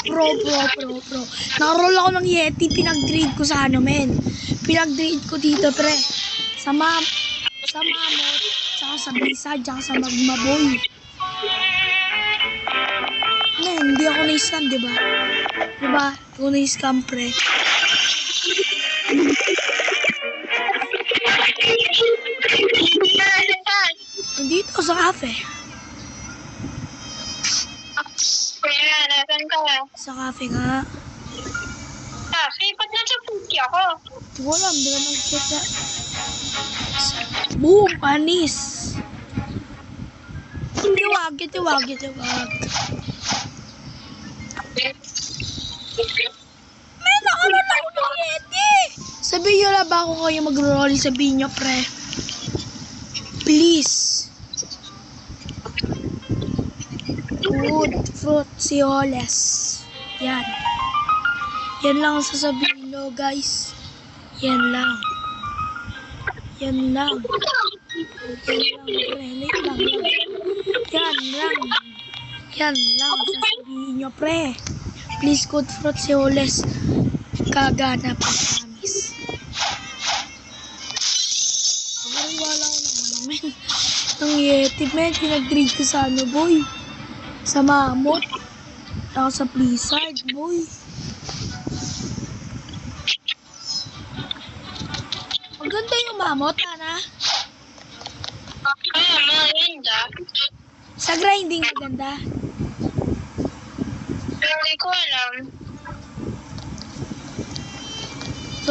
Pro. Nakaroll ako ng Yeti, pinag-trade ko sa ano, men. Pinag-trade ko dito, pre. Sa Mammoth, tsaka sa Blizzard, tsaka sa Magma Boy. Men, hindi ako na-scam, diba? Diba? Ako na-scam, pre. Nandito sa cafe. Kuya, nasan ka? Sa cafe nga. Cafe? Ba't nasa puti ako? Wala, hindi ka nag-check sa... Boom! Panis! Tiwag. Men, nakaroon ako ng Yeti! Sabihin nyo lang ba ako kayo mag-roll? Sabihin nyo, pre. Please. Food, fruit, sioles. Yan. Yan lang ang sasabihin nyo, guys. Yan lang, pre. Yan lang ang sasabihin nyo, pre. Please, good fruit, sioles. Kagana pa, promise. Wala ko naman, men. Ang Yeti, men. Pinag-trade ko sa ano, boy. Sa Mammoth. Ako sa Blizzard, boy. Maganda yung Mammoth, Ana. Maganda. Sa grinding, maganda. Hindi ko alam.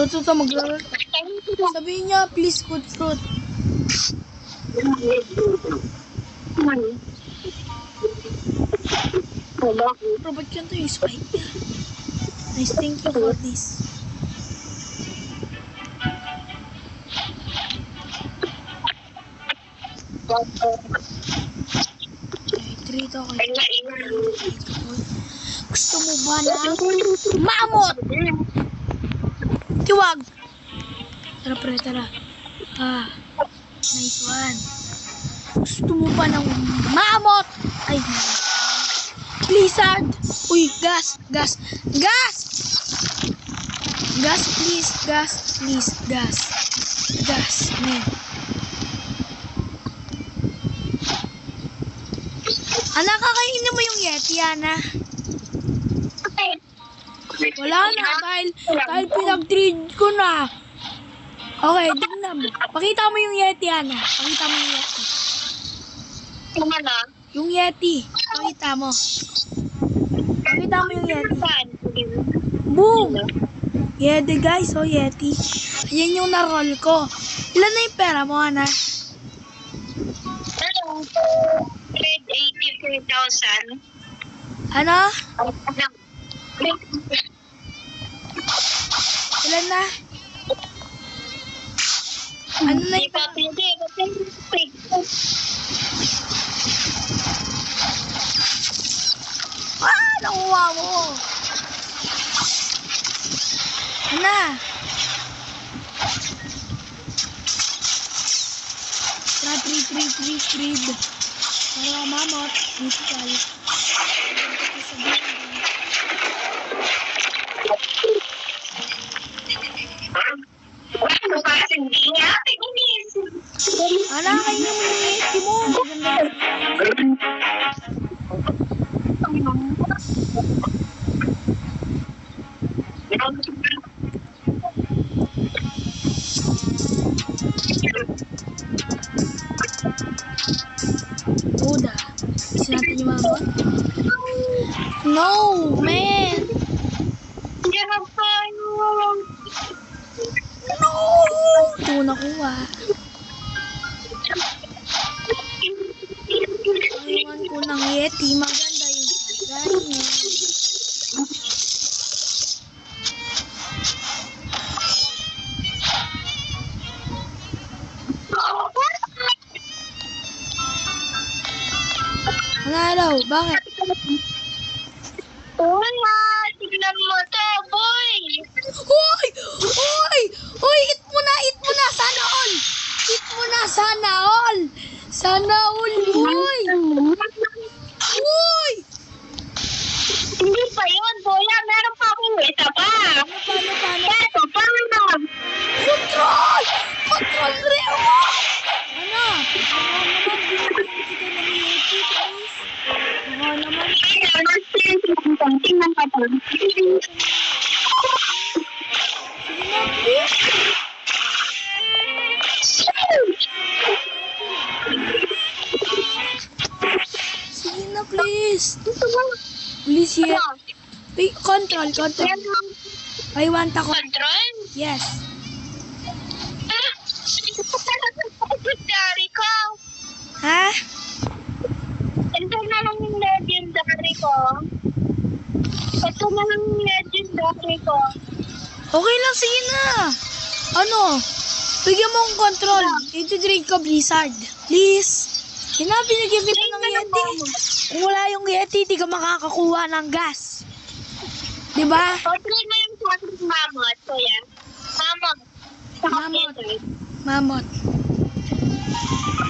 Ito, mag-roll. Sabihin niya, please, good fruit. Bro, ba't ganito yung spike niya? Nice, thank you for this. Treat ako. Gusto mo ba ng Mammoth? Tiwag! Tara, pre, tara. Nice one. Gusto mo ba ng Mammoth? Ay, Blizzard! Uy, gas, man. Ana, kakainin mo yung Yeti, Ana. Wala na, dahil pinag-trade ko na. Okay, tignan mo. Pakita mo yung Yeti, Ana. Pakita mo yung Yeti. Yung Yeti. Pakita mo. Pakita mo yung Yeti. Boom! Yeti, guys. Oh, Yeti. Ayan yung na-roll ko. Ilan na yung pera mo, Ana? 83,000. Ano? Ilan na? Ano na yung pera? Nakuha mo. Ana? Tara, trade. Para Mammoth. Dito tayo. Ana, kainin mo yung Yeti mo. Maganda. Uda. Kasi natin yung Mammoth. No, man. No! Ito ko nakuha. Aywan ko ng Yeti. Maganda yung sagay niya. Hello, bakit? Tignan mo to, boy! Hoy! Eat mo na! Sana all, boy! Uy! Hindi pa yun. Please, Ano? Control. I want ako. Control? Yes. Legendary ko. Ha? Ito na lang yung legendary ko. Ito na lang yung legendary ko. Okay lang, sige na. Ano? Bigyan mo akong control. I-trade ko Blizzard. Please. Binigyan kita ng Yeti. Kung wala yung Yeti, di ka makakakuha ng gas. Diba? O, try mo yung mamot ko yan. Mamot. Mamot. Mamot.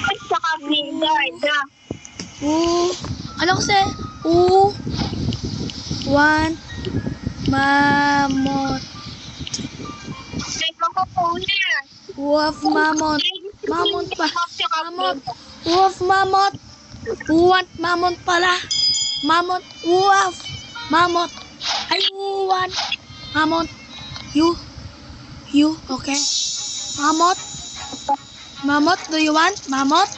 At saka blizzard. Ano kasi? Want mamot. Try mo ko po yan. Wolf mamot. Mamot pa. Mamot. Wolf mamot. Want mamot pala. Mamot. Wolf. Mamot. I want mamot. You. Okay. Mamot. Mamot. Do you want mamot?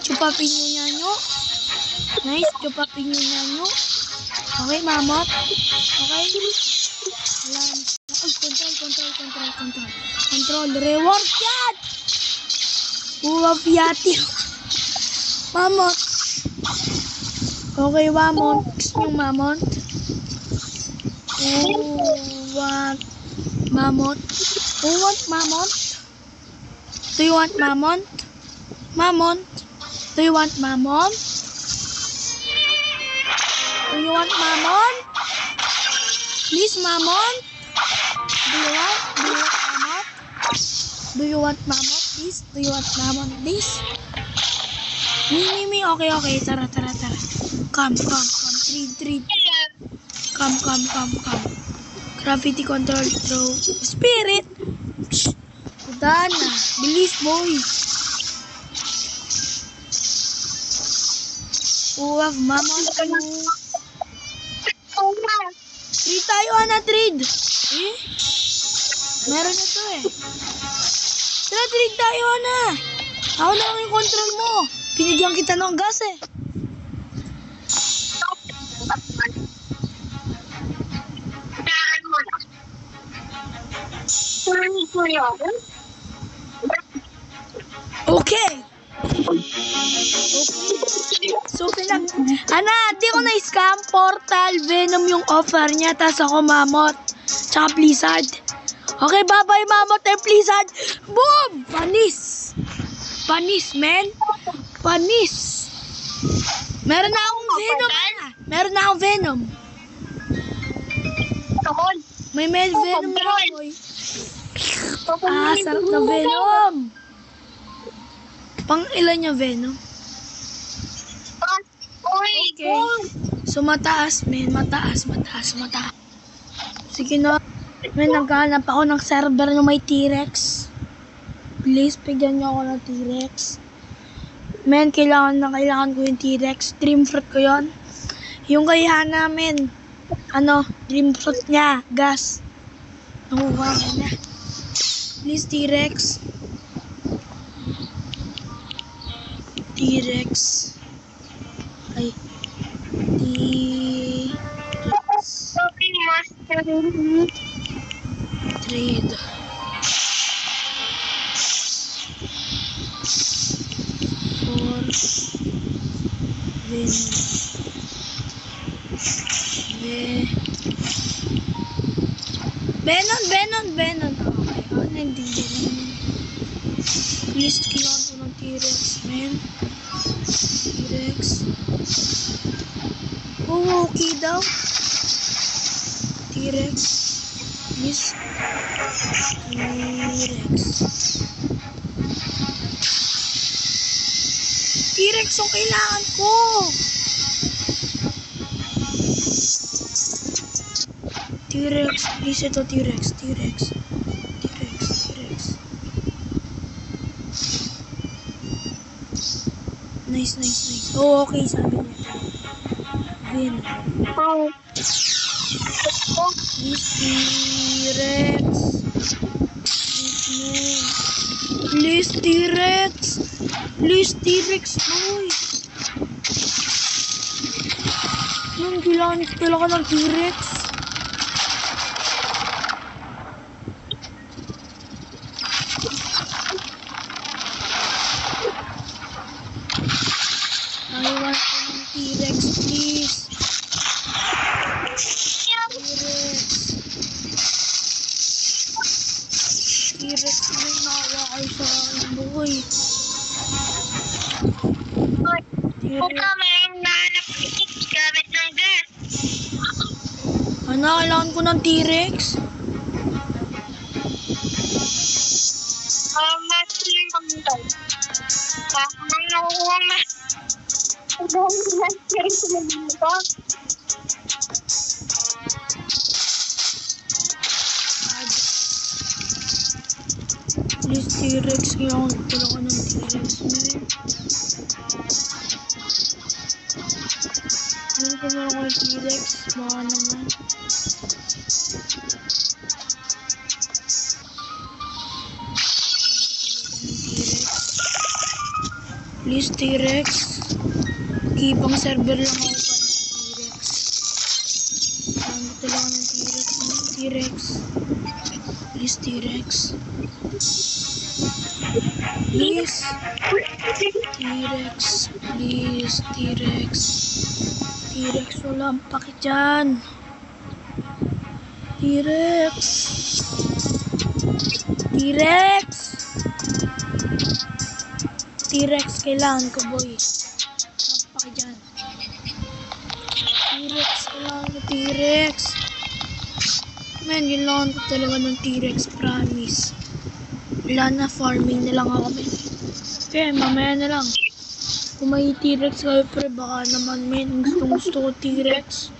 Chupapin nyo. Nice. Chupapin nyo. Okay, mamot. Okay. Alam. Control. Reward yan! Wolf Yeti. Mamot. Okay, mamot. Gusto nyo mamot? Want mamot? Who want mamot? Do you want mamot? Mamot? Do you want mamot? Do you want mamot? Please, mamot? Do you want mamot? Do you want mamot? Please? Do you want mamot? Please? Me. Okay. Tara. Come. Treat. Come. Gravity control throw. Spirit. Udah na. Bilis, boy. Uwag, mamon. Trade tayo, trade. Meron na to Tara, trade tayo, Ako na lang yung control mo. Pinigyan kita ng gas Okay. So, di ko na-scam. Portal, Venom yung offer niya. Tas ako, Mamot. Tsaka Blizzard. Okay, bye-bye, Mamot and Blizzard. Boom! Panis, man. Panis. Meron na akong Venom. May Venom na boy. Sarap na Venom. Pang ilan yung Venom? Okay. So, mataas, men. Mataas. Sige na. Men, naghahanap ako ng server na may T-Rex. Please, bigyan niyo ako ng T-Rex. Men, kailangan ko yung T-Rex. Dream fruit ko yon. Yung kaya namin, dream fruit niya, gas. Nakuha ko na. Please, T-Rex. Ay. T-Rex. Trade. Venom. Okay, hindi din. Please, kailangan ko ng T-Rex, man. T-Rex. Okay daw. T-Rex. Please. T-Rex yung kailangan ko. T-Rex. Please, ito T-Rex. Nice. Oh, okay, sabi niya. Venom. Please, T-Rex, boy. Anong kailangan ko talaga ng T-Rex? I want ng T-Rex, please. T-Rex, may nakawa kayo sa aking buhay. Kung ka mayroong nahanap gamit ng gas. Ano, kailangan ko ng T-Rex? Mas lang kami tayo. Ang nakukuha na. Ang dami na series na dito. Please, T-Rex. Kailangan ko talaga ng T-Rex, man. Ano ko meron ko ng T-Rex? Baka naman. Please, T-Rex. Ibang server lang ako para sa T-Rex. Ano talaga ng T-Rex? T-Rex. Please, T-Rex. Please. T-Rex. Please, T-Rex. T-Rex, wala ang paki dyan. T-Rex. T-Rex. T-Rex, kailangan ko, boy. Napaka dyan. T-Rex, kailangan ko, T-Rex. Man, kailangan ko talaga ng T-Rex, promise. Wala na, farming na lang ako, man. Okay, mamaya na lang. Kung may T-Rex kayo, pre, baka naman, man. Gusto ko T-Rex.